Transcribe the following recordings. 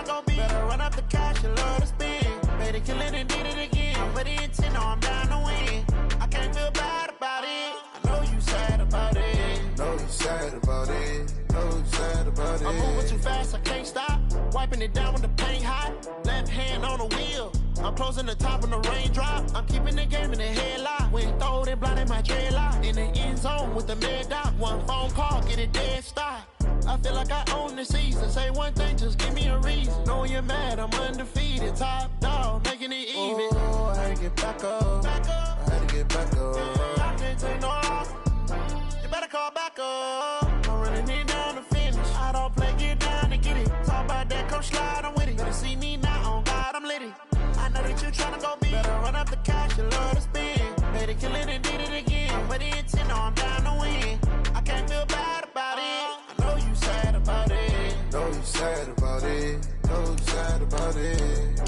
go be. Better run up the cash and love to spend. Better kill it and did it again. I'm with the intent, no, I'm down to win. I can't feel bad about it. I know you sad about it. Know you sad about it. Know you sad about it. I'm moving too fast, I can't stop. Wiping it down with the paint hot. Left hand on the wheel. I'm closing the top on the raindrop. I'm keeping the game in the headlock. When throwed and blinded my dreadlock. In the end zone with the mad dot. One phone call, get it dead stop. I feel like I own the season. Say one thing, just give me a reason. Knowing you're mad, I'm undefeated. Top dog, making it even. Oh, I had to get back up. I had to get back up. I can't take no off. You better call back up. I'm running it down to finish. I don't play, get down to get it. Talk about that, come slide, I'm with it. Better see me now, on God, I'm lit it. I know that you tryna go be. Better run up the cash and love to spend. Better kill it and did it again. I'm with the intent, no, I'm down to win. I can't feel bad about it. I know you sad about it. Know you sad about it. Know you sad about it.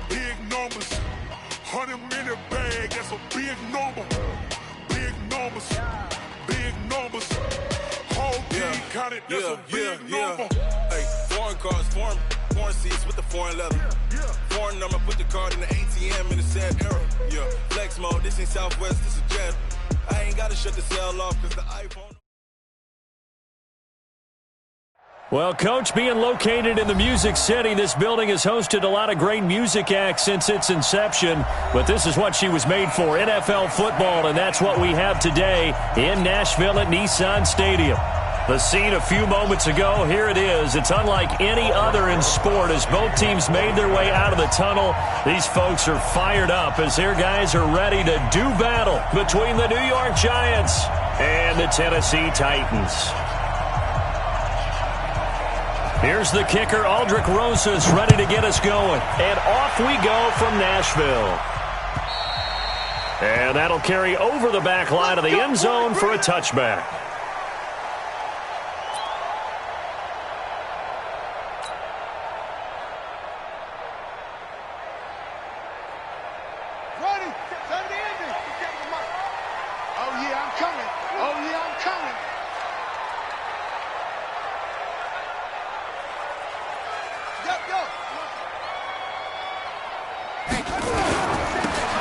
Big numbers, 100-minute bag, that's a big number. Big numbers, whole team counted, that's a big number. Hey, foreign cars, foreign seats with the foreign leather. Foreign number, put the card in the ATM in the sad era. Yeah, flex mode, this ain't Southwest, this is Jet. I ain't gotta shut the cell off cause the iPhone. Well, Coach, being located in the Music City, this building has hosted a lot of great music acts since its inception. But this is what she was made for, NFL football, and that's what we have today in Nashville at Nissan Stadium. The scene a few moments ago, here it is. It's unlike any other in sport as both teams made their way out of the tunnel. These folks are fired up as their guys are ready to do battle between the New York Giants and the Tennessee Titans. Here's the kicker, Aldrich Rosas, ready to get us going. And off we go from Nashville. And that'll carry over the back line of the end zone for a touchback.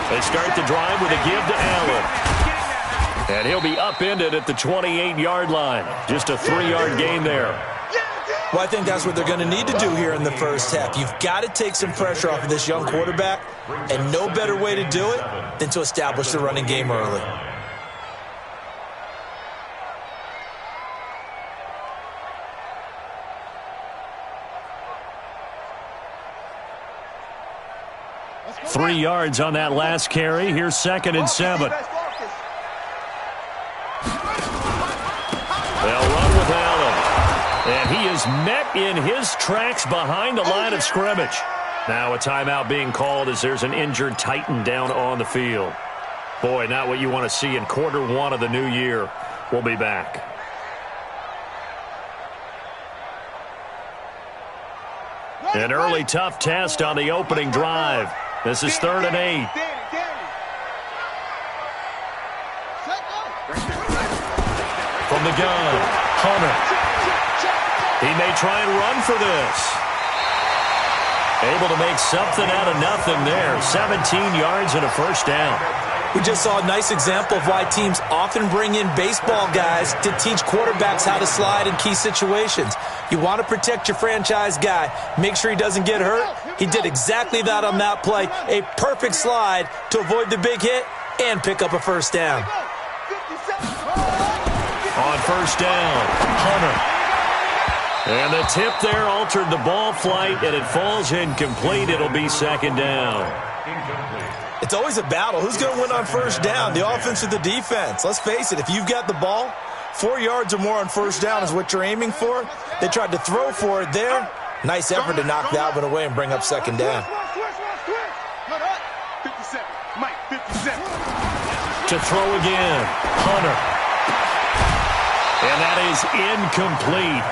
They start the drive with a give to Allen. And he'll be upended at the 28-yard line. Just a 3-yard gain there. Well, I think that's what they're going to need to do here in the first half. You've got to take some pressure off of this young quarterback, and no better way to do it than to establish the running game early. Three yards on that last carry. Here's 2nd and 7. They'll run with Allen. And he is met in his tracks behind the line of scrimmage. Now a timeout being called as there's an injured Titan down on the field. Boy, not what you want to see in quarter one of the new year. We'll be back. An early tough test on the opening drive. This is 3rd and 8. From the gun, Hunter. He may try and run for this. Able to make something out of nothing there. 17 yards and a first down. We just saw a nice example of why teams often bring in baseball guys to teach quarterbacks how to slide in key situations. You want to protect your franchise guy. Make sure he doesn't get hurt. He did exactly that on that play. A perfect slide to avoid the big hit and pick up a first down. On first down, Hunter. And the tip there altered the ball flight, and it falls incomplete. It'll be 2nd down. It's always a battle. Who's going to win on first down, the offense or the defense? Let's face it, if you've got the ball, 4 yards or more on first down is what you're aiming for. They tried to throw for it there. Nice effort to knock that one away and bring up second down. 57. Mike, 57. To throw again. Hunter. And that is incomplete.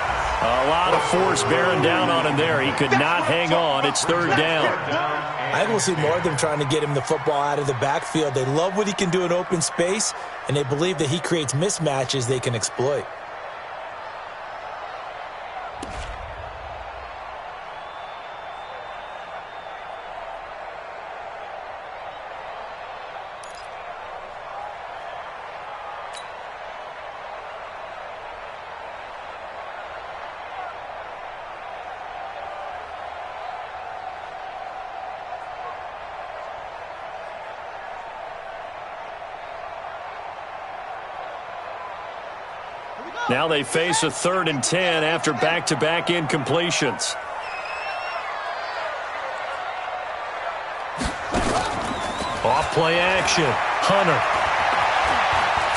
A lot of force bearing down on him there. He could not hang on. It's third down. I think we'll see more of them trying to get him the football out of the backfield. They love what he can do in open space, and they believe that he creates mismatches they can exploit. Now they face a 3rd and 10 after back-to-back incompletions. Off play action. Hunter.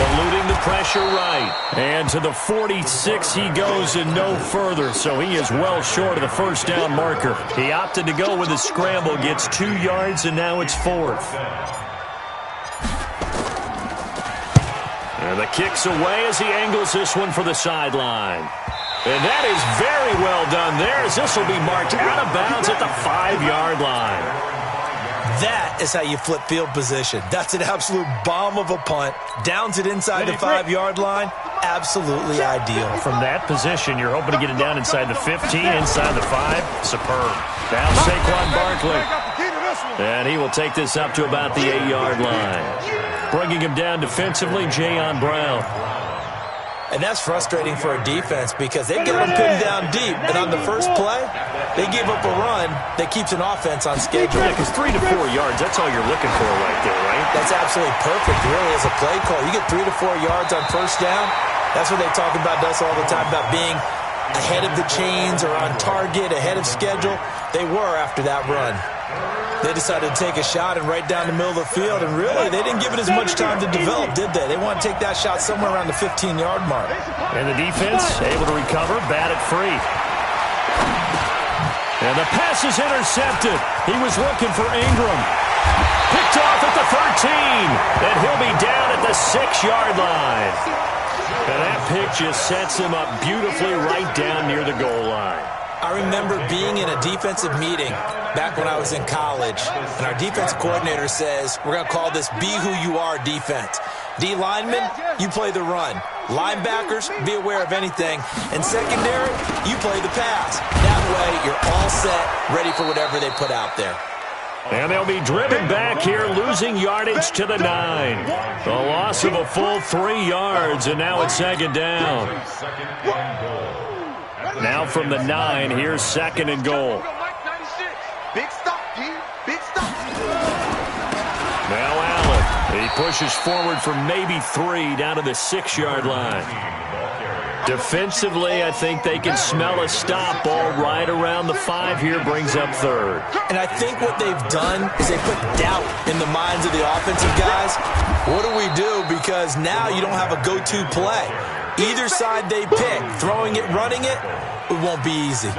Eluding the pressure right. And to the 46 he goes and no further, so he is well short of the first down marker. He opted to go with a scramble, gets 2 yards, and now it's 4th. And the kick's away as he angles this one for the sideline. And that is very well done there, as this will be marked out of bounds at the 5-yard line. That is how you flip field position. That's an absolute bomb of a punt. Downs it inside the 5-yard line. Absolutely ideal. From that position, you're hoping to get it down inside the 15, inside the 5. Superb. Now Saquon Barkley. And he will take this up to about the 8-yard line. Bringing him down defensively, Jayon Brown. And that's frustrating for a defense because they've got them pinned down deep. And on the first play, they give up a run that keeps an offense on schedule. Yeah, because 3 to 4 yards, that's all you're looking for right there, right? That's absolutely perfect, really, as a play call. You get 3 to 4 yards on first down. That's what they talk about us all the time, about being ahead of the chains or on target, ahead of schedule. They were after that run. They decided to take a shot and right down the middle of the field, and really, they didn't give it as much time to develop, did they? They want to take that shot somewhere around the 15-yard mark. And the defense able to recover, bat it free. And the pass is intercepted. He was looking for Ingram. Picked off at the 13, and he'll be down at the 6-yard line. And that pick just sets him up beautifully right down near the goal line. I remember being in a defensive meeting back when I was in college, and our defense coordinator says, we're going to call this Be Who You Are defense. D linemen, you play the run. Linebackers, be aware of anything. And secondary, you play the pass. That way, you're all set, ready for whatever they put out there. And they'll be driven back here, losing yardage to the 9. The loss of a full 3 yards, and now it's second down. Now from the 9, here's 2nd and goal. Big stop, big stop. Now Allen, he pushes forward for maybe 3 down to the 6-yard line. Defensively, I think they can smell a stop ball right around the 5 here, brings up 3rd. And I think what they've done is they put doubt in the minds of the offensive guys. What do we do? Because now you don't have a go-to play. Either side they pick, throwing it, running it, it won't be easy.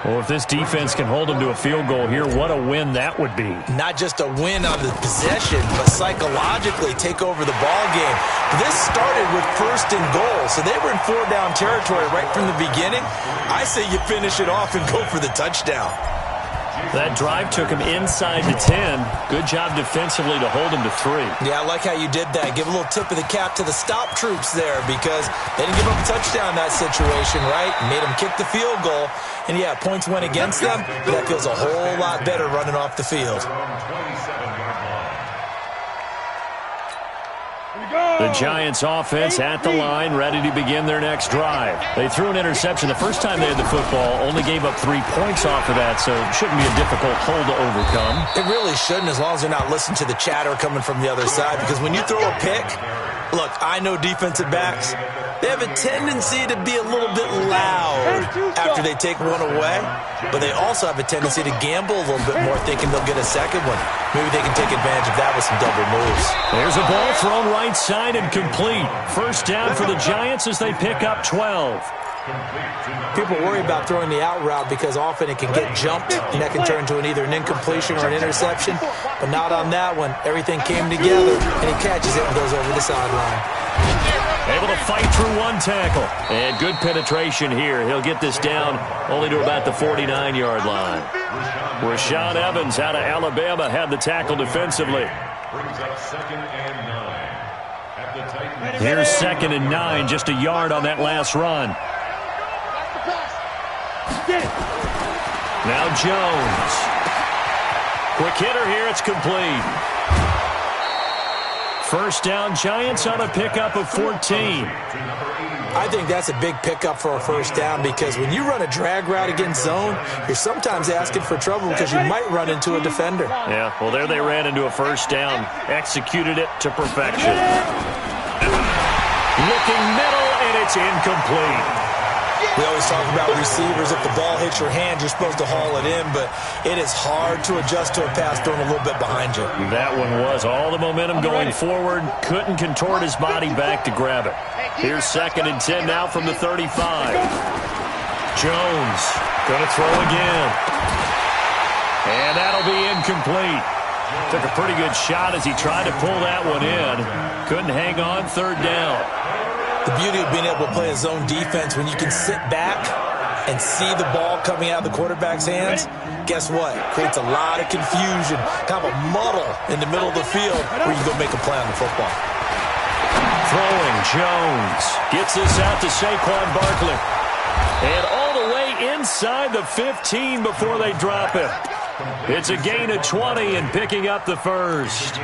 Well, if this defense can hold them to a field goal here, what a win that would be. Not just a win on the possession, but psychologically take over the ball game. This started with 1st and goal, so they were in 4-down territory right from the beginning. I say you finish it off and go for the touchdown. That drive took him inside the 10. Good job defensively to hold him to 3. Yeah, I like how you did that. Give a little tip of the cap to the stop troops there because they didn't give up a touchdown in that situation, right? Made them kick the field goal. And, yeah, points went against them, but that feels a whole lot better running off the field. The Giants offense at the line, ready to begin their next drive. They threw an interception the first time they had the football, only gave up 3 points off of that, so it shouldn't be a difficult hole to overcome. It really shouldn't, as long as they're not listening to the chatter coming from the other side, because when you throw a pick, look, I know defensive backs, They have a tendency to be a little bit loud after they take one away, but they also have a tendency to gamble a little bit more, thinking they'll get a second one. Maybe they can take advantage of that with some double moves. There's a ball thrown right side and complete. First down for the Giants as they pick up 12. People worry about throwing the out route because often it can get jumped, and that can turn into either an incompletion or an interception, but not on that one. Everything came together, and he catches it and goes over the sideline. Able to fight through one tackle. And good penetration here. He'll get this down only to about the 49-yard line. Rashaan Evans out of Alabama had the tackle defensively. Here's 2nd and 9, just a yard on that last run. Now Jones. Quick hitter here, it's complete. First down, Giants on a pickup of 14. I think that's a big pickup for a first down because when you run a drag route against zone, you're sometimes asking for trouble because you might run into a defender. Yeah, well, there they ran into a first down. Executed it to perfection. Looking middle, and it's incomplete. We always talk about receivers. If the ball hits your hand, you're supposed to haul it in, but it is hard to adjust to a pass thrown a little bit behind you. That one was all the momentum going forward. Couldn't contort his body back to grab it. Here's 2nd and 10 now from the 35. Jones going to throw again. And that'll be incomplete. Took a pretty good shot as he tried to pull that one in. Couldn't hang on, 3rd down. The beauty of being able to play a zone defense when you can sit back and see the ball coming out of the quarterback's hands, guess what? Creates a lot of confusion, kind of a muddle in the middle of the field where you go make a play on the football. Throwing, Jones gets this out to Saquon Barkley. And all the way inside the 15 before they drop it. It's a gain of 20 and picking up the first.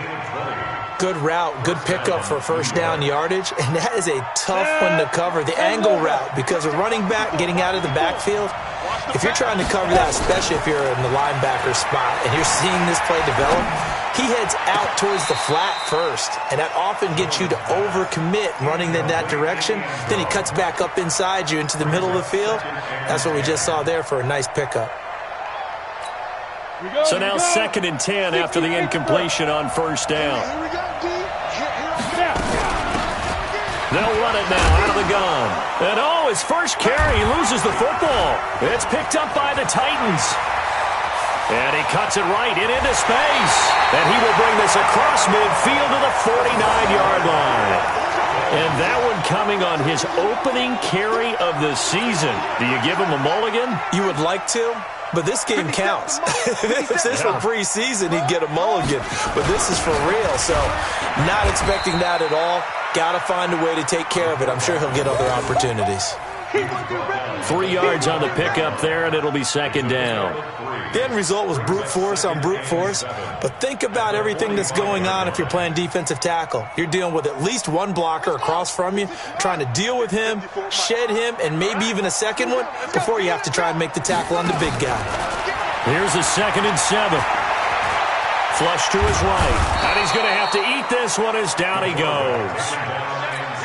Good route, good pickup for first down yardage, and that is a tough one to cover. The angle route, because a running back getting out of the backfield, if you're trying to cover that, especially if you're in the linebacker spot and you're seeing this play develop, he heads out towards the flat first, and that often gets you to overcommit running in that direction. Then he cuts back up inside you into the middle of the field. That's what we just saw there for a nice pickup. So now 2nd and 10 after the incompletion on first down. They'll run it now out of the gun. And oh, his first carry, he loses the football. It's picked up by the Titans. And he cuts it right into space. And he will bring this across midfield to the 49-yard line. And that one coming on his opening carry of the season. Do you give him a mulligan? You would like to? But this game counts. If this were preseason, he'd get a mulligan. But this is for real, so not expecting that at all. Got to find a way to take care of it. I'm sure he'll get other opportunities. 3 yards on the pickup there, and it'll be 2nd down. The end result was brute force on brute force, but think about everything that's going on if you're playing defensive tackle. You're dealing with at least one blocker across from you, trying to deal with him, shed him, and maybe even a second one before you have to try and make the tackle on the big guy. Here's a 2nd and 7. Flush to his right, and he's going to have to eat this one as down he goes.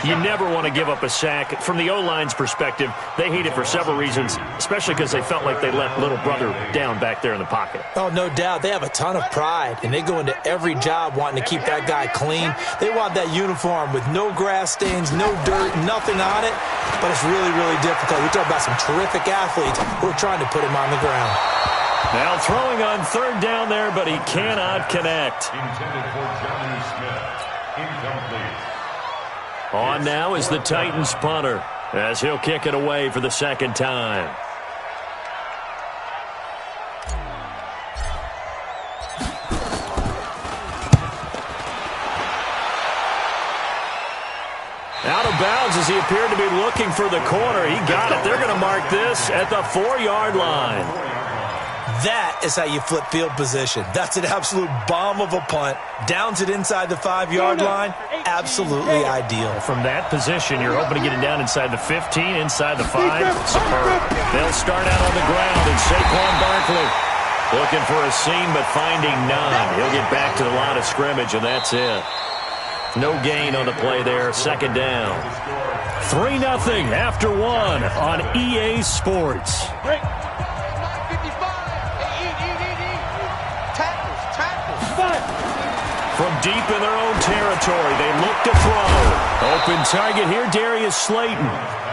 You never want to give up a sack. From the O-line's perspective, they hate it for several reasons, especially because they felt like they let little brother down back there in the pocket. Oh, no doubt. They have a ton of pride, and they go into every job wanting to keep that guy clean. They want that uniform with no grass stains, no dirt, nothing on it, but it's really, really difficult. We're talking about some terrific athletes who are trying to put him on the ground. Now throwing on 3rd down there, but he cannot connect. Intended for Johnny Smith. Incomplete. On now is the Titans punter as he'll kick it away for the 2nd time. Out of bounds as he appeared to be looking for the corner. He got it. They're going to mark this at the 4-yard line. That is how you flip field position. That's an absolute bomb of a punt. Downs it inside the 5-yard line. Absolutely ideal. From that position, you're hoping to get it down inside the 15, inside the 5. Superb. They'll start out on the ground, and Saquon Barkley looking for a seam, but finding none. He'll get back to the line of scrimmage, and that's it. No gain on the play there, second down. 3-0 after one on EA Sports. From deep in their own territory, they look to throw. Open target here, Darius Slayton.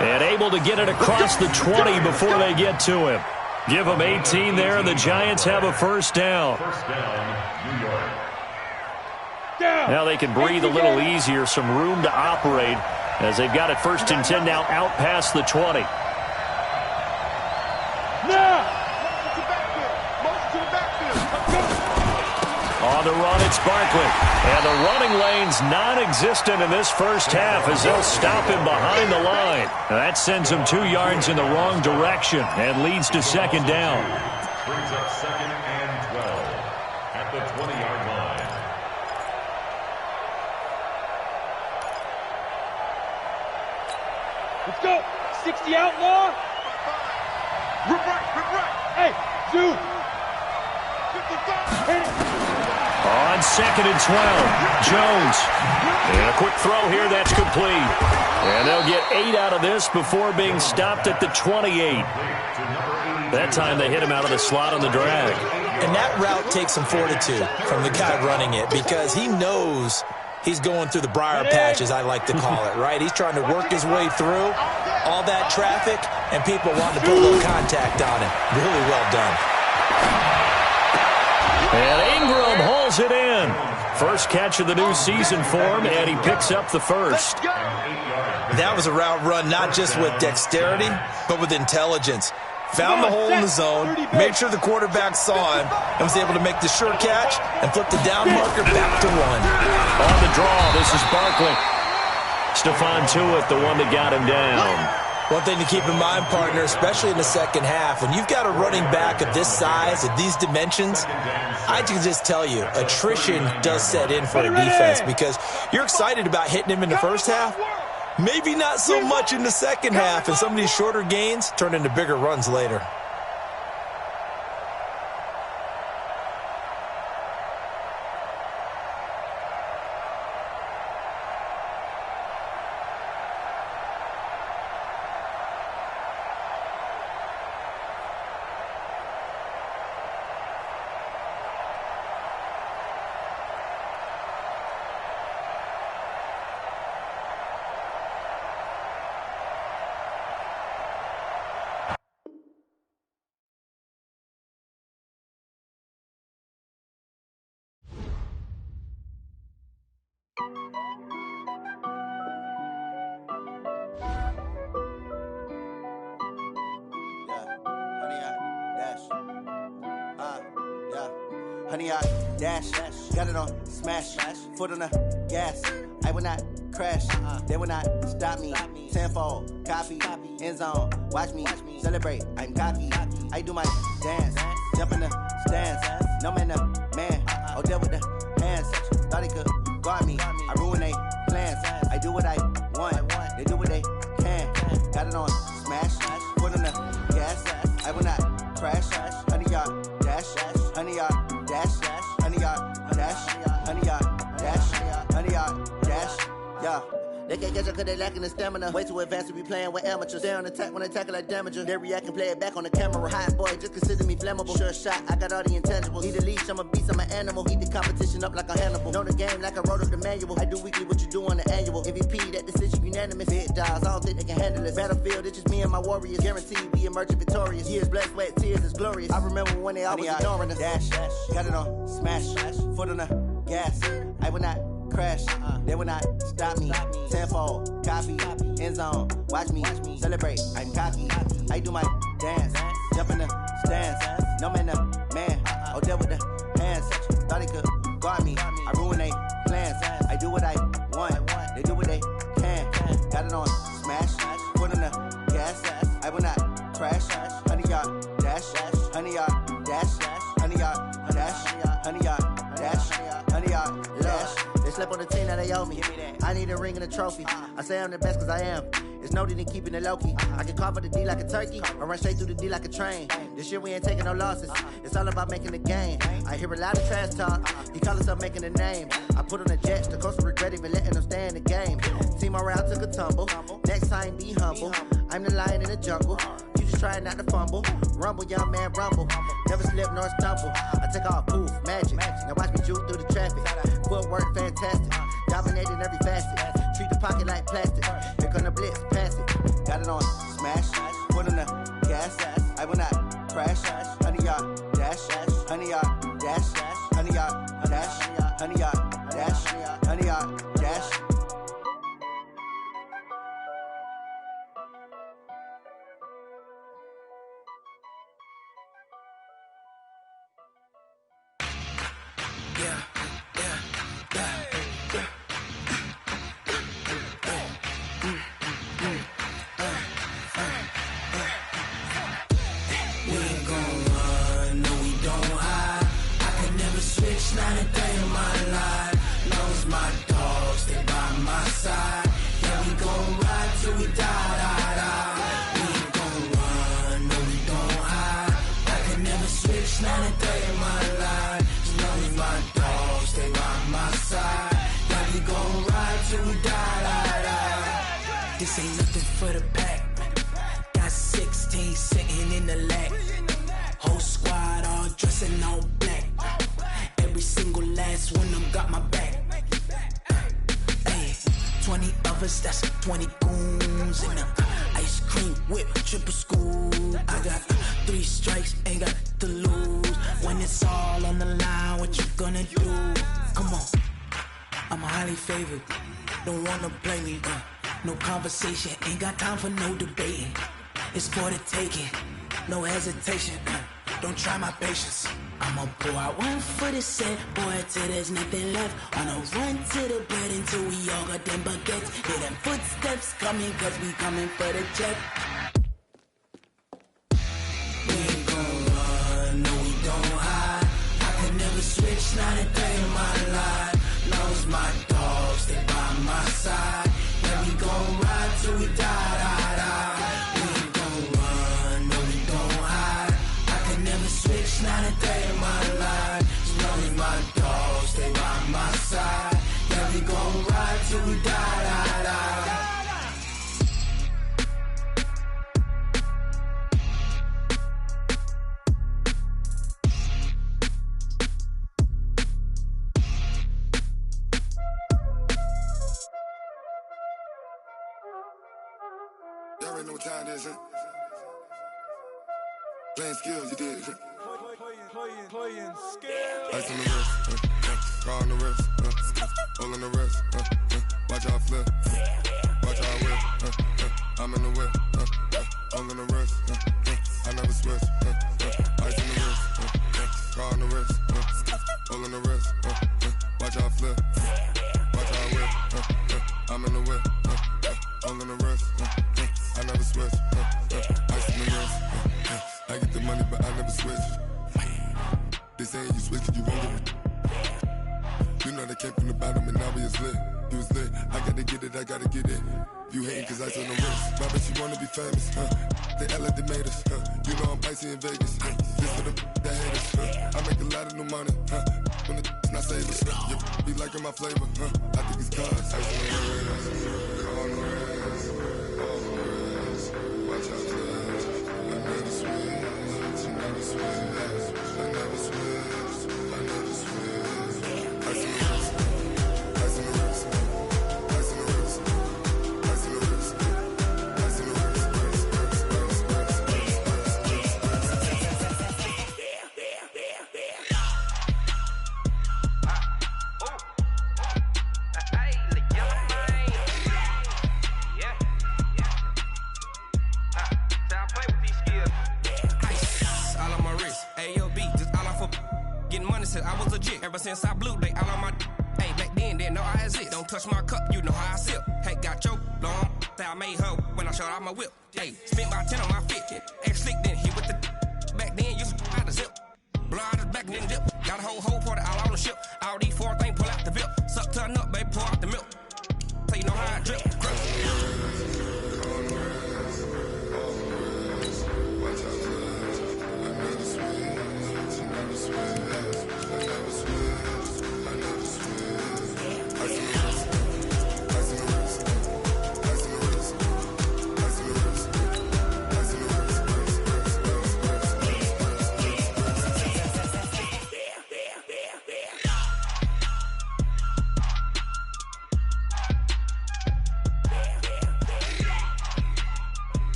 And able to get it across the 20 before they get to him. Give them 18 there, and the Giants have a first down. New York. Now they can breathe a little easier, some room to operate as they've got it 1st and 10 now out past the 20. On the run, it's Barkley. And the running lane's non-existent in this first half as they'll stop him behind the line. That sends him 2 yards in the wrong direction and leads to second down. Brings up 2nd and 12 at the 20-yard line. Let's go. 60 outlaw. Rip right. Hey, Zoo. 55. Hit it. On 2nd and 12, Jones. And a quick throw here, that's complete. And they'll get 8 out of this before being stopped at the 28. That time they hit him out of the slot on the drag. And that route takes some fortitude from the guy running it because he knows he's going through the briar patch, as I like to call it, right? He's trying to work his way through all that traffic, and people want to put a little contact on him. Really well done. And Ingram hauls it in. First catch of the new season for him, and he picks up the first. That was a route run not just with dexterity, but with intelligence. Found the hole in the zone, made sure the quarterback saw him, and was able to make the sure catch and flip the down marker back to 1. On the draw, this is Barkley. Stephon Tuitt, the one that got him down. One thing to keep in mind, partner, especially in the second half, when you've got a running back of this size, of these dimensions, I can just tell you, attrition does set in for a defense because you're excited about hitting him in the first half. Maybe not so much in the second half, and some of these shorter gains turn into bigger runs later. Honey, I dash, got it on smash, foot on the gas. I will not crash, they will not stop me. Tenfold, copy, end zone, watch me celebrate. I'm cocky, I do my dance, jump in the stands. No man, man, oh there with the hands. Thought he could guard me, I ruin they plans. I do what I want, they do what they can. Got it on smash, foot on the gas. I will not crash, honey, y'all dash, honey, y'all dash, honey, y'all dash, honey, y'all dash, honey, y'all dash, yeah. They can't catch up cause they lacking the stamina. Way too advanced to be playing with amateurs. Stay on attack when they tackle like damager. They react and play it back on the camera. Hot boy, just consider me flammable. Sure shot, I got all the intangibles. Need a leash, I'm a beast, I'm an animal. Eat the competition up like a Hannibal. Know the game like I wrote up the manual. I do weekly what you do on the annual. MVP, that decision unanimous. Big dogs, I don't think they can handle this. Battlefield, it's just me and my warriors. Guaranteed we emerge victorious. Years, blood, sweat, tears, is glorious. I remember when they always ignoring us. Dash, got it on smash, foot on the gas. I will not crash, they will not stop me. Tenfold, copy, end zone, watch me celebrate. I'm cocky, I do my dance, jump in the stands. No man, man, oh there with the hands. Thought he could guard me, I ruin they plans. I do what I want, they do what they can. Got it on smash, foot on the gas. I will not crash, honey, y'all dash, honey, y'all dash, honey, y'all dash, honey, y'all dash, honey, y'all dash. They slept on the team, now they owe me. I need a ring and a trophy. I say I'm the best cause I am. It's no need in keeping it low-key. I can carve up the D like a turkey, or run straight through the D like a train. This year we ain't taking no losses. It's all about making the game. I hear a lot of trash talk. He call himself making a name. I put on the Jets, the coach will regret even letting them stay in the game. Team around took a tumble. Next time be humble. I'm the lion in the jungle. You just try not to fumble. Rumble, young man, rumble. Never slip nor stumble. I take off, poof, magic. Now watch me juke through the traffic. Footwork fantastic. Dominating every facet. Treat the pocket like plastic. Here come the blitz, pass it. Got it on smash. Put on the gas. I will not crash. 100-yard dash. 100-yard dash. 100-yard dash. 100-yard dash. 100-yard dash. Not a day in my life. Knows my dogs, they by my side. Yeah, we gon' ride till we die. We ain't gon' run, no, we don't hide. I can never switch, not a day in my life. Knows my dogs, they by my side. Yeah, we gon' ride till we die. This ain't nothing for the pack. Got 16 sitting in the lap. Whole squad all dressing all black. Every single last one of them got my back. Hey, 20 of us, that's 20 goons. And ice cream whip, triple scoop. I got 3 strikes, ain't got to lose. When it's all on the line, what you gonna do? Come on, I'm highly favored. Don't wanna play me, no conversation. Ain't got time for no debating. It's for the taking, no hesitation. Don't try my patience. I'ma pour out one for the set, boy, till there's nothing left. On a run to the bed until we all got them baguettes. Hear them footsteps coming, cause we coming for the check. We ain't gon' run, no, we don't hide. I can never switch, not a day in my life. Knows my dogs, they by my side. Yeah, we gon' ride till we die. We ain't gon' run, no, we don't hide. I can never switch, not a day in my life. Knows my dogs, they by my side. Yeah, we gon' ride till we die. Y'all already know what time it is, huh? Playing skills, you did. Playing skills. Ice on the wrist, car on the wrist, hole in the wrist, watch how I flip, watch how I whip, I'm in the whip, hole in the wrist, I never switch, ice on the wrist, car on the wrist, hole in the wrist, watch how I flip, watch how I whip, I'm in the whip, hole in the wrist, I never switch, ice on the wrist, I get the money but I never switch. They saying you switch 'cause you won't get it. You know they came from the bottom and now we is lit. You was lit, I gotta get it, I gotta get it. You hating 'cause ice on the wrist. My bitch, you wanna be famous, They act like they made us, You know I'm icy in Vegas, This for the that hate us, I make a lot of new money, When the not save us, You be liking my flavor, I think it's cause ice on the wrist, on the wrist, on the wrist. Watch out, flash. I never switch, I never switch. I never switch, I never switch. Ice in the wrist, ice in the wrist, ice in the wrist, ice in the wrist, ice in the wrist, I was legit ever since I blew they all on my hey back then didn't know I exist. Don't touch my cup, you know how I sip. Hey, got your long that I made her when I showed out my whip. Hey, spent about 10 on my fit. Ex slick then hit with the back then used to out the zip. Blow out his back and then dip. Got a whole party all on the ship. All these 4 things pull out the VIP. Suck turn up, baby.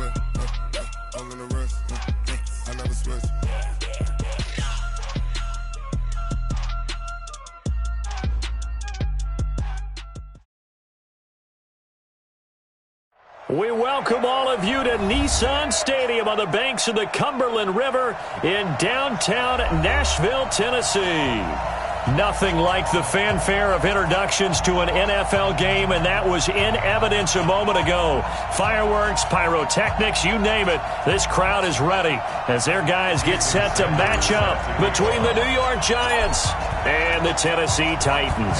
whip, all in the wrist, I never switch. We welcome all of you to Nissan Stadium on the banks of the Cumberland River in downtown Nashville, Tennessee. Nothing like the fanfare of introductions to an NFL game, and that was in evidence a moment ago. Fireworks, pyrotechnics, you name it, this crowd is ready as their guys get set to match up between the New York Giants and the Tennessee Titans.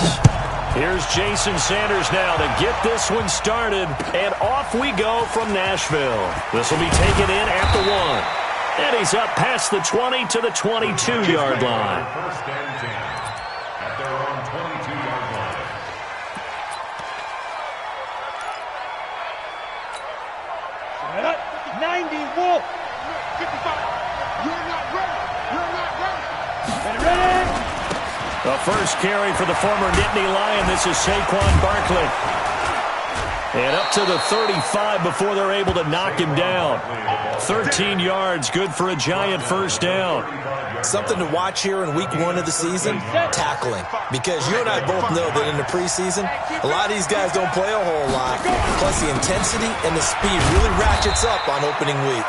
Here's Jason Sanders now to get this one started, and off we go from Nashville. This will be taken in at the 1, and he's up past the 20 to the 22-yard line. First and 10 at their own 22-yard line. Set up, 90, Wolf. 55. You're not ready. You're not ready. Ready. The first carry for the former Nittany Lion. This is Saquon Barkley. And up to the 35 before they're able to knock him down. 13 yards, good for a Giant first down. Something to watch here in week 1 of the season, tackling. Because you and I both know that in the preseason, a lot of these guys don't play a whole lot. Plus the intensity and the speed really ratchets up on opening week.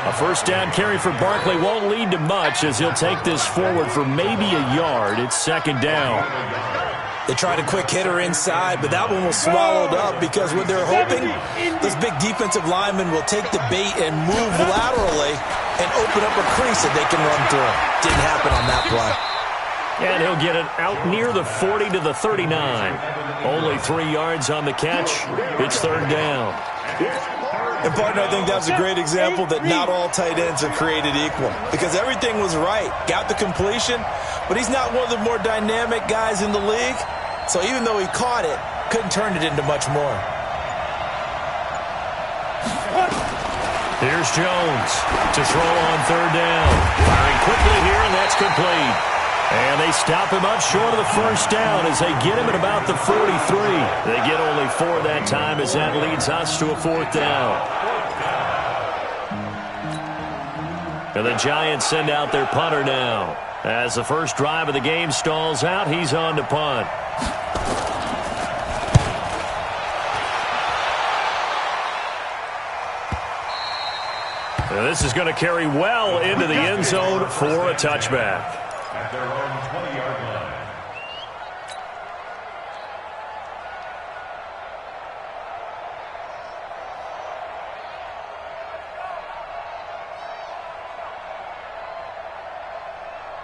A first down carry for Barkley won't lead to much as he'll take this forward for maybe a yard. It's second down. They tried a quick hitter inside, but that one was swallowed up because when they're hoping, those big defensive linemen will take the bait and move laterally and open up a crease that they can run through. Didn't happen on that play. And he'll get it out near the 40 to the 39. Only 3 yards on the catch. It's third down. And, partner, I think that was a great example that not all tight ends are created equal because everything was right. Got the completion, but he's not one of the more dynamic guys in the league. So even though he caught it, couldn't turn it into much more. Here's Jones to throw on third down. Firing quickly here, and that's complete. And they stop him up short of the first down as they get him at about the 43. They get only 4 that time as that leads us to a fourth down. And the Giants send out their punter now. As the first drive of the game stalls out, he's on to punt. And this is going to carry well into the end zone for a touchback. At their own 20-yard line.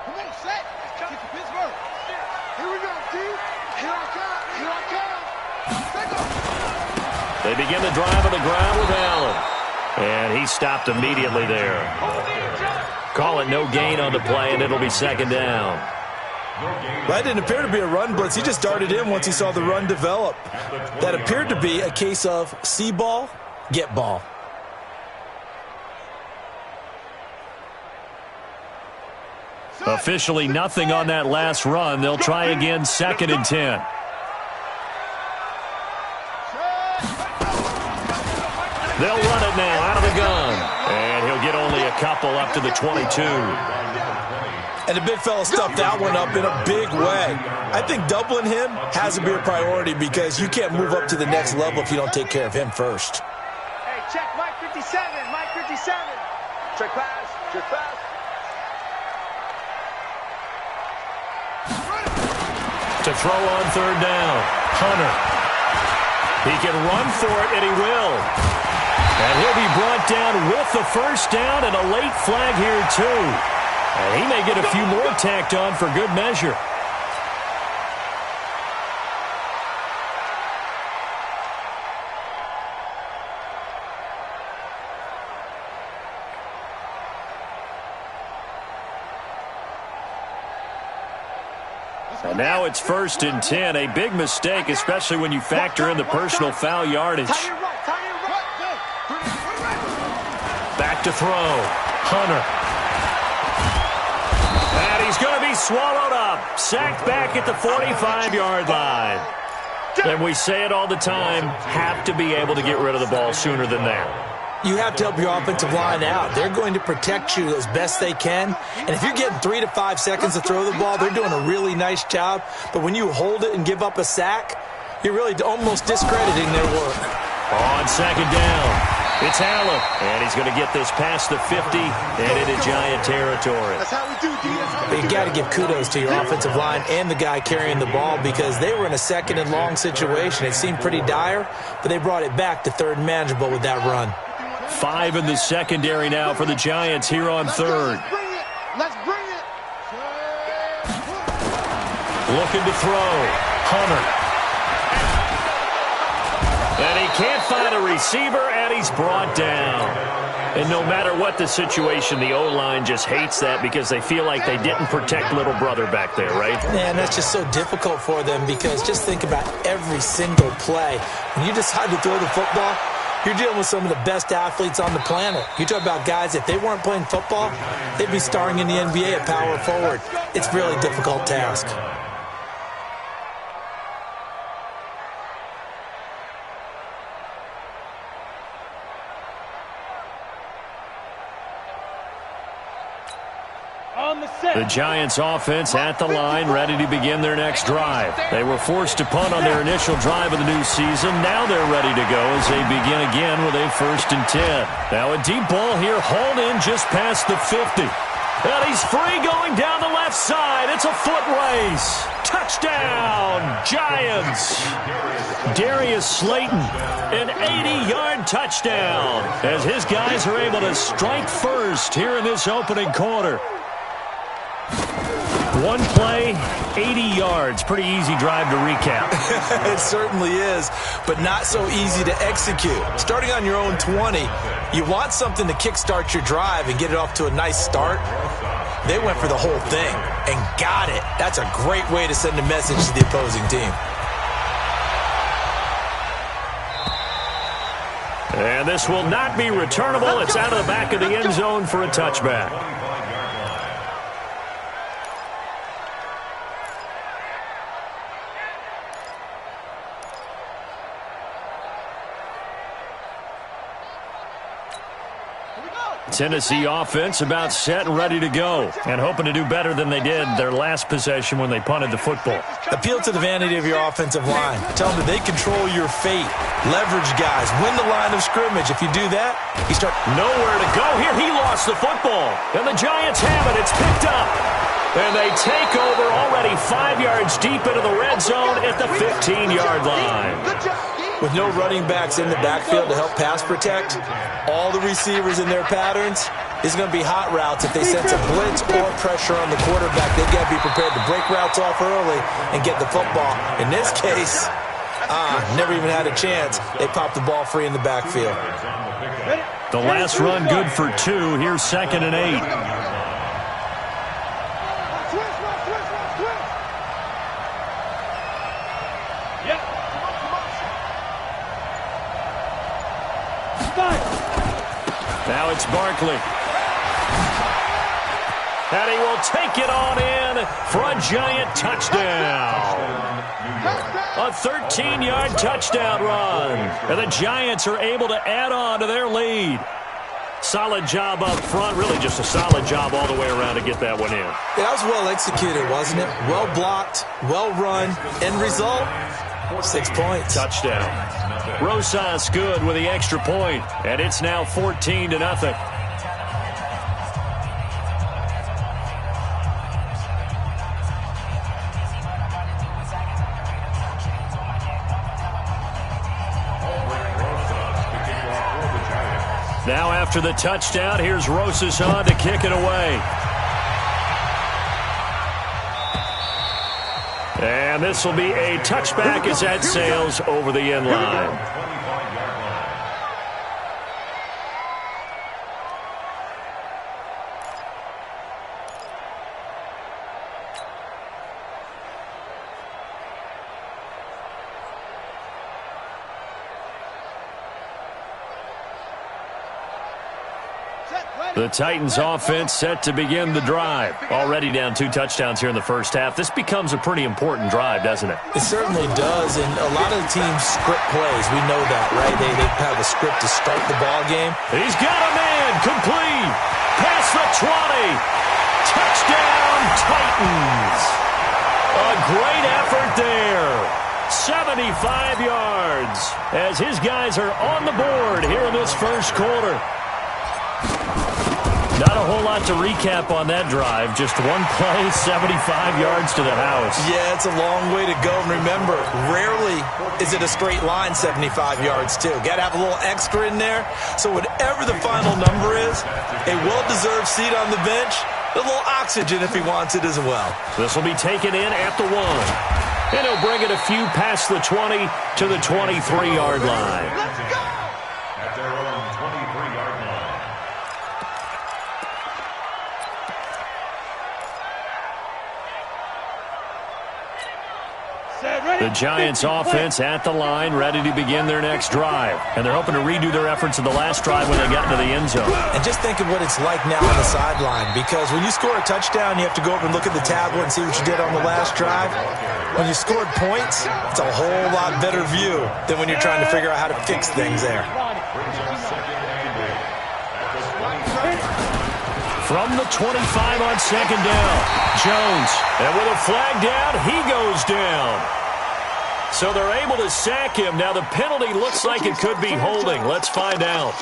Come on, set. Kick to Pittsburgh. Here we go, D. Here I come. Here I come. They begin the drive on the ground with Allen. And he stopped immediately there. Call it no gain on the play, and it'll be second down. That didn't appear to be a run blitz. He just darted in once he saw the run develop. That appeared to be a case of see ball, get ball. Officially nothing on that last run. They'll try again, second and 10. They'll run it now out of the gun. And he'll get only a couple up to the 22. And the big fella stuffed that one up in a big way. I think doubling him has to be a priority because you can't move up to the next level if you don't take care of him first. Hey, check Mike 57. Mike 57. Check pass. Check pass. To throw on third down, Hunter. He can run for it, and he will. And he'll be brought down with the first down and a late flag here, too. And he may get a few more tacked on for good measure. And now it's first and 10. A big mistake, especially when you factor in the personal foul yardage. Back to throw. Hunter. And he's going to be swallowed up. Sacked back at the 45-yard line. And we say it all the time, have to be able to get rid of the ball sooner than that. You have to help your offensive line out. They're going to protect you as best they can. And if you're getting 3 to 5 seconds to throw the ball, they're doing a really nice job. But when you hold it and give up a sack, you're really almost discrediting their work. On second down, it's Allen. And he's going to get this past the 50 and into Giant territory. That's how we do, D. That's how we You do. got to give kudos to your offensive line and the guy carrying the ball because they were in a second and long situation. It seemed pretty dire, but they brought it back to third and manageable with that run. 5 in the secondary now for the Giants here on third. Let's bring it. Looking to throw. Hunter. And he can't find a receiver, and he's brought down. And no matter what the situation, the O-line just hates that because they feel like they didn't protect little brother back there, right? Man, that's just so difficult for them because just think about every single play. When you decide to throw the football, you're dealing with some of the best athletes on the planet. You talk about guys, if they weren't playing football, they'd be starring in the NBA at power forward. It's a really difficult task. The Giants offense at the line, ready to begin their next drive. They were forced to punt on their initial drive of the new season. Now they're ready to go as they begin again with a 1st and 10. Now a deep ball here, hauled in just past the 50. And he's free going down the left side. It's a foot race. Touchdown, Giants. Darius Slayton, an 80-yard touchdown as his guys are able to strike first here in this opening quarter. One play, 80 yards. Pretty easy drive to recap. It certainly is, but not so easy to execute. Starting on your own 20, you want something to kickstart your drive and get it off to a nice start. They went for the whole thing and got it. That's a great way to send a message to the opposing team. And this will not be returnable. It's out of the back of the end zone for a touchback. Tennessee offense about set and ready to go and hoping to do better than they did their last possession when they punted the football. Appeal to the vanity of your offensive line. Tell them that they control your fate. Leverage guys. Win the line of scrimmage. If you do that, you start nowhere to go. Here he lost the football. And the Giants have it. It's picked up. And they take over already 5 yards deep into the red zone at the 15-yard line. With no running backs in the backfield to help pass protect, all the receivers in their patterns, it's going to be hot routes. If they sense a blitz or pressure on the quarterback, they've got to be prepared to break routes off early and get the football. In this case, never even had a chance. They popped the ball free in the backfield. The last run good for 2. Here's 2nd and 8. Now it's Barkley. And he will take it on in for a Giant touchdown. A 13-yard touchdown run. And the Giants are able to add on to their lead. Solid job up front. Really just a solid job all the way around to get that one in. That was well executed, wasn't it? Well blocked, well run. End result, 6 points. Touchdown. Rosas good with the extra point, and it's now 14-0. Now after the touchdown, here's Rosas on to kick it away. And this will be a touchback as that sails over the end line. The Titans offense set to begin the drive. Already down 2 touchdowns here in the first half. This becomes a pretty important drive, doesn't it? It certainly does, and a lot of the teams script plays. We know that, right? They have a script to start the ball game. He's got a man. Complete. Past the 20. Touchdown, Titans. A great effort there. 75 yards as his guys are on the board here in this first quarter. Not a whole lot to recap on that drive. Just one play, 75 yards to the house. Yeah, it's a long way to go. And remember, rarely is it a straight line 75 yards, too. Got to have a little extra in there. So whatever the final number is, a well-deserved seat on the bench, a little oxygen if he wants it as well. This will be taken in at the 1. And he'll bring it a few past the 20 to the 23-yard line. Let's go! At their own 23-yard line. The Giants offense at the line, ready to begin their next drive. And they're hoping to redo their efforts of the last drive when they got into the end zone. And just think of what it's like now on the sideline, because when you score a touchdown, you have to go up and look at the tablet and see what you did on the last drive. When you scored points, it's a whole lot better view than when you're trying to figure out how to fix things there. From the 25 on second down, Jones. And with a flag down, he goes down. So they're able to sack him. Now the penalty looks like it could be holding. Let's find out.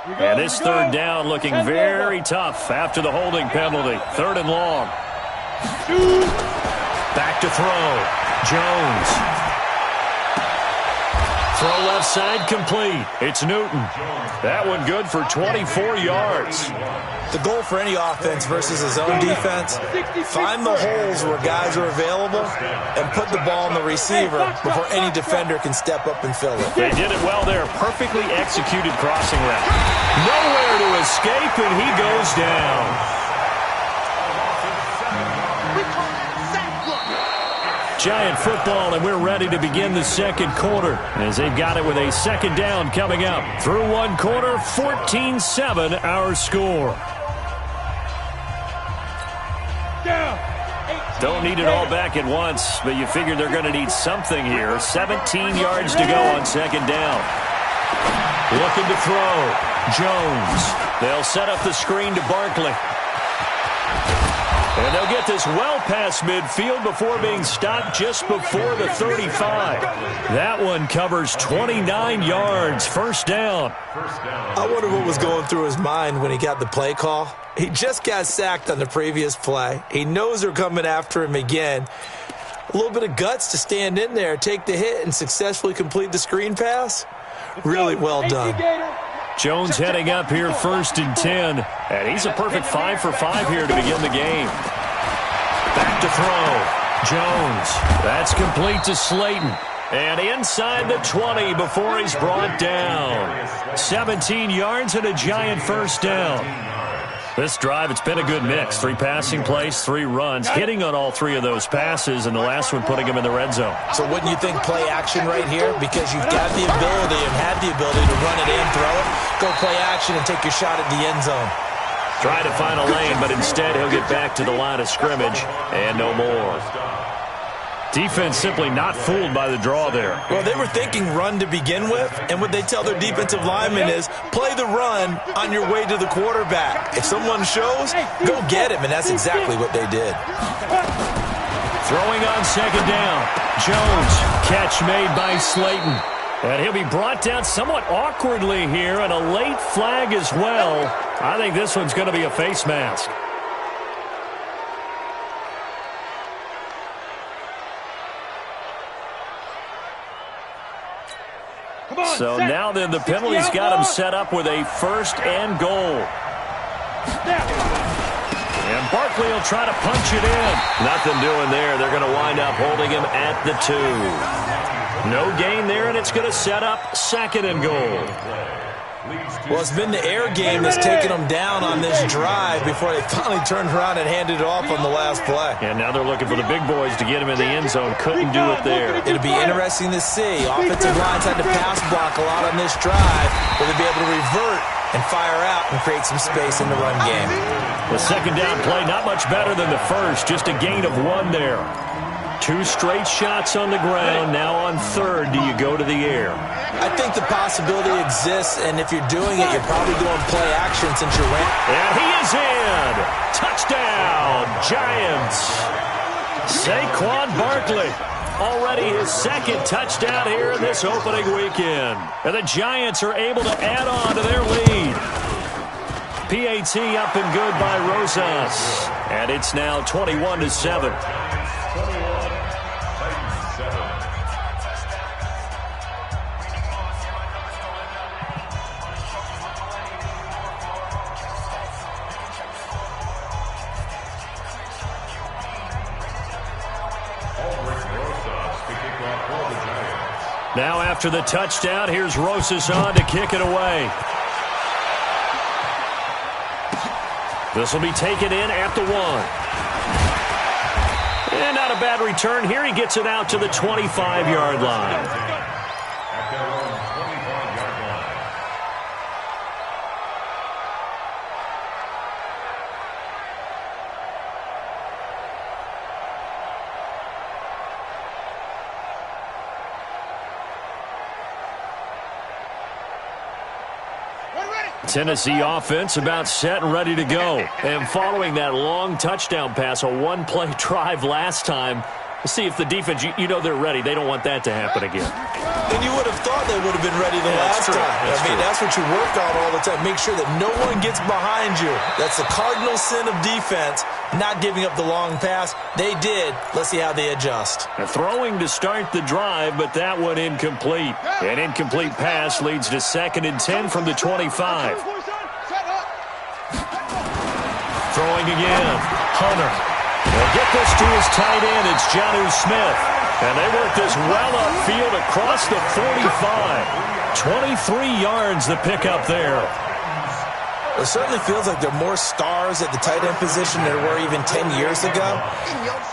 And this third down looking very tough after the holding penalty. 3rd and long. Back to throw. Jones. Throw left side complete. It's Newton. That one good for 24 yards. The goal for any offense versus his own defense, find the holes where guys are available and put the ball on the receiver before any defender can step up and fill it. They did it well there. Perfectly executed crossing route. Nowhere to escape, and he goes down. Giant football, and we're ready to begin the second quarter as they've got it with a second down coming up. Through one quarter, 14-7 our score. Don't need it all back at once, but you figure they're going to need something here. 17 yards to go on second down. Looking to throw. Jones. They'll set up the screen to Barkley. And they'll get this well past midfield before being stopped just before the 35. That one covers 29 yards. First down. I wonder what was going through his mind when he got the play call. He just got sacked on the previous play. He knows they're coming after him again. A little bit of guts to stand in there, take the hit, and successfully complete the screen pass. Really well done. Jones heading up here 1st and 10. And he's a perfect 5 for 5 here to begin the game. Back to throw. Jones. That's complete to Slayton. And inside the 20 before he's brought down. 17 yards and a Giant first down. This drive, it's been a good mix. 3 passing plays, 3 runs, hitting on all 3 of those passes, and the last one putting him in the red zone. So wouldn't you think play action right here? Because you've got the ability and had the ability to run it and throw it. Go play action and take your shot at the end zone. Try to find a lane, but instead he'll get back to the line of scrimmage and no more. Defense simply not fooled by the draw there. Well, they were thinking run to begin with, and what they tell their defensive linemen is play the run on your way to the quarterback. If someone shows, go get him, and that's exactly what they did. Throwing on second down. Jones, catch made by Slayton. And he'll be brought down somewhat awkwardly here, and a late flag as well. I think this one's going to be a face mask. So now then the penalty's got him set up with a 1st and goal. And Barkley will try to punch it in. Nothing doing there. They're going to wind up holding him at the 2. No gain there, and it's going to set up 2nd and goal. Well, it's been the air game that's taken them down on this drive before they finally turned around and handed it off on the last play. And now they're looking for the big boys to get him in the end zone. Couldn't do it there. It'll be interesting to see. Offensive lines had to pass block a lot on this drive. Will they be able to revert and fire out and create some space in the run game? The second down play, not much better than the first. Just a gain of 1 there. 2 straight shots on the ground. Now on third, do you go to the air? I think the possibility exists, and if you're doing it, you're probably doing play action since you're ran. And he is in. Touchdown, Giants. Saquon Barkley. Already his second touchdown here in this opening weekend. And the Giants are able to add on to their lead. PAT up and good by Rosas. And it's now 21-7. Now after the touchdown, here's Rosas on to kick it away. This will be taken in at the 1. And not a bad return here. He gets it out to the 25-yard line. Tennessee offense about set and ready to go. And following that long touchdown pass, a one-play drive last time, let's see if the defense, you know they're ready. They don't want that to happen again. And you would have thought they would have been ready the last time. That's what you work on all the time. Make sure that no one gets behind you. That's the cardinal sin of defense, not giving up the long pass. They did. Let's see how they adjust. Throwing to start the drive, but that one incomplete. An incomplete pass leads to 2nd and 10 from the 25. Throwing again. Hunter. They'll get this to his tight end. It's Jonnu Smith. And they work this well upfield across the 45. 23 yards the pickup there. It certainly feels like there are more stars at the tight end position than there were even 10 years ago.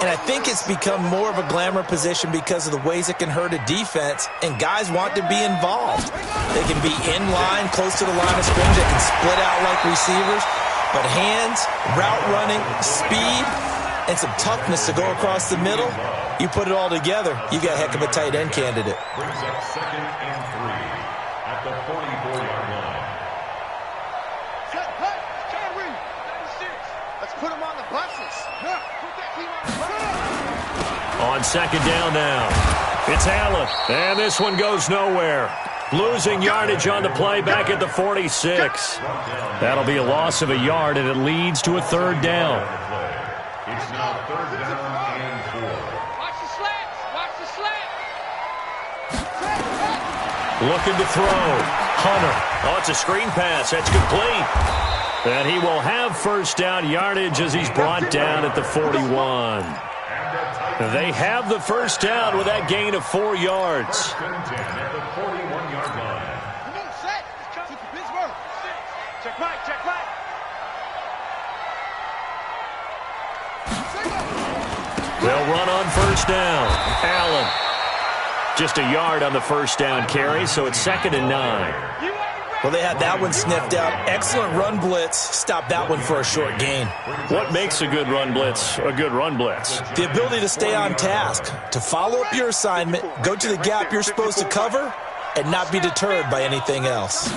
And I think it's become more of a glamour position because of the ways it can hurt a defense, and guys want to be involved. They can be in line, close to the line of scrimmage. They can split out like receivers. But hands, route running, speed, and some toughness to go across the middle, you put it all together, you got a heck of a tight end candidate. Brings up 2nd and 3 at the 44-yard line. Let's put him on the buses. Put that team on the buses. On 2nd down now, it's Allen. And this one goes nowhere. Losing yardage on the play back at the 46. That'll be a loss of a yard, and it leads to a 3rd down. It's now 3rd down and 4. Watch the slants. Watch the slants. Looking to throw. Hunter. Oh, it's a screen pass. That's complete. And he will have 1st down yardage as he's brought down at the 41. They have the 1st down with that gain of 4 yards. 1st and 10 at the 41-yard line. Come on, set. Keep the Pittsburgh. Check back. Check back. They'll run on 1st down. Allen. Just a yard on the 1st down carry, so it's 2nd and 9. Well, they had that one sniffed out. Excellent run blitz. Stop that one for a short gain. What makes a good run blitz a good run blitz? The ability to stay on task, to follow up your assignment, go to the gap you're supposed to cover, and not be deterred by anything else.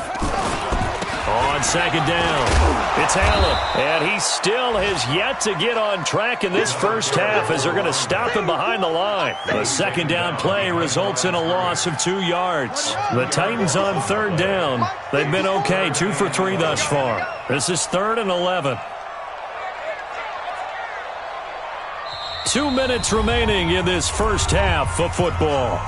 On 2nd down, it's Allen, and he still has yet to get on track in this first half as they're going to stop him behind the line. The 2nd down play results in a loss of 2 yards. The Titans on 3rd down. They've been okay, 2 for 3 thus far. This is 3rd and 11. 2 minutes remaining in this first half of football.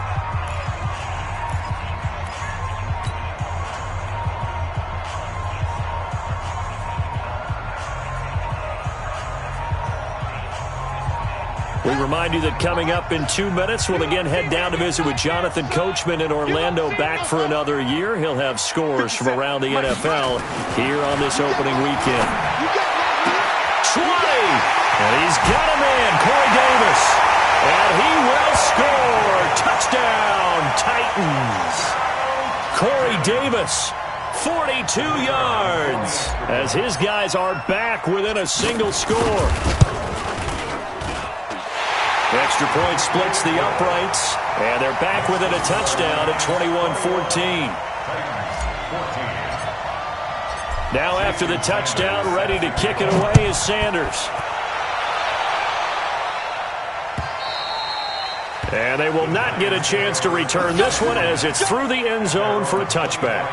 We remind you that coming up in 2 minutes, we'll again head down to visit with Jonathan Coachman in Orlando, back for another year. He'll have scores from around the NFL here on this opening weekend. 20! And he's got him in, Corey Davis. And he will score. Touchdown, Titans. Corey Davis, 42 yards, as his guys are back within a single score. Extra point splits the uprights, and they're back within a touchdown at 21-14. Now after the touchdown, ready to kick it away is Sanders. And they will not get a chance to return this one as it's through the end zone for a touchback.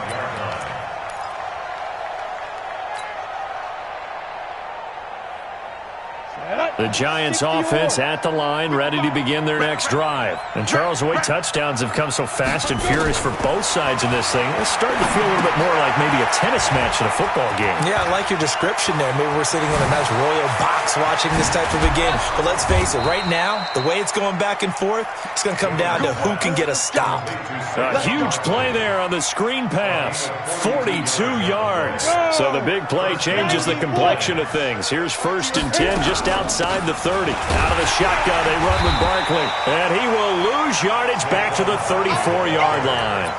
The Giants offense at the line, ready to begin their next drive. And Charles, the way touchdowns have come so fast and furious for both sides in this thing, it's starting to feel a little bit more like maybe a tennis match in a football game. Yeah, I like your description there. Maybe we're sitting in a nice royal box watching this type of a game. But let's face it, right now, the way it's going back and forth, it's going to come down to who can get a stop. A huge play there on the screen pass. 42 yards. So the big play changes the complexion of things. Here's 1st and 10 just outside the 30. Out of the shotgun, they run with Barkley. And he will lose yardage back to the 34-yard line.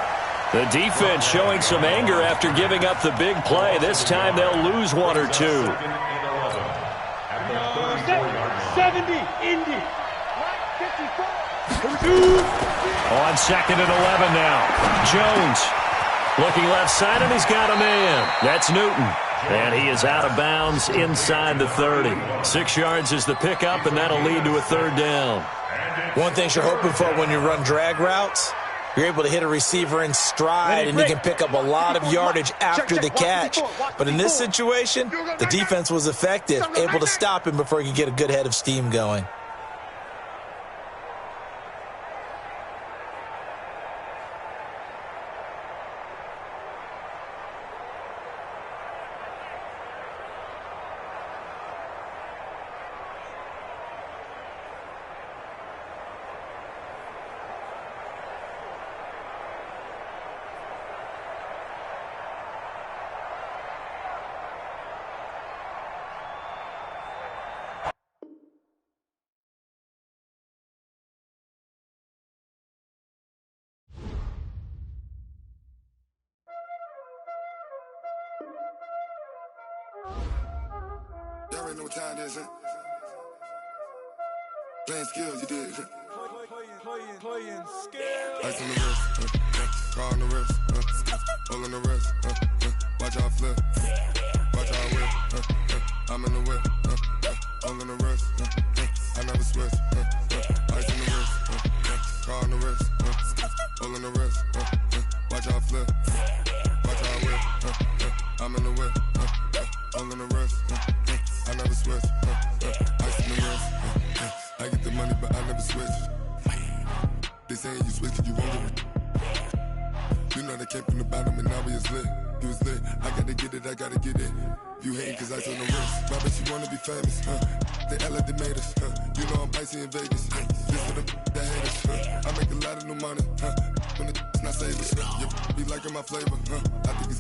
The defense showing some anger after giving up the big play. This time they'll lose 1 or 2. 70, Indy. 54. On 2nd and 11 now. Jones looking left side, and he's got a man. That's Newton. And he is out of bounds inside the 30. 6 yards is the pickup, and that'll lead to a 3rd down. One thing you're hoping for when you run drag routes, you're able to hit a receiver in stride, and you can pick up a lot of yardage after the catch. But in this situation, the defense was effective, able to stop him before he could get a good head of steam going. Y'all already know what time it is, huh? Playing skills, you did. Playing skills. Ice on the wrist, car on the wrist, hole on the wrist, watch out flip, watch out whip, I'm in the whip, hole on the wrist, I never switch, ice on the wrist, car on the wrist, hole on the wrist, watch out flip, watch out whip, I'm in the whip, hole on the wrist, I never switch, ice on the wrist, I get the money but I never switch. They saying you switch it, you won't get it. You know they came from the bottom and now we is lit. You was lit, I gotta get it, I gotta get it. You hating cause I told no risk. Why bet you wanna be famous, They act like they made us, You know I'm icy in Vegas, This for the that hate us, I make a lot of new money, When it's not savers, You be liking my flavor, I think it's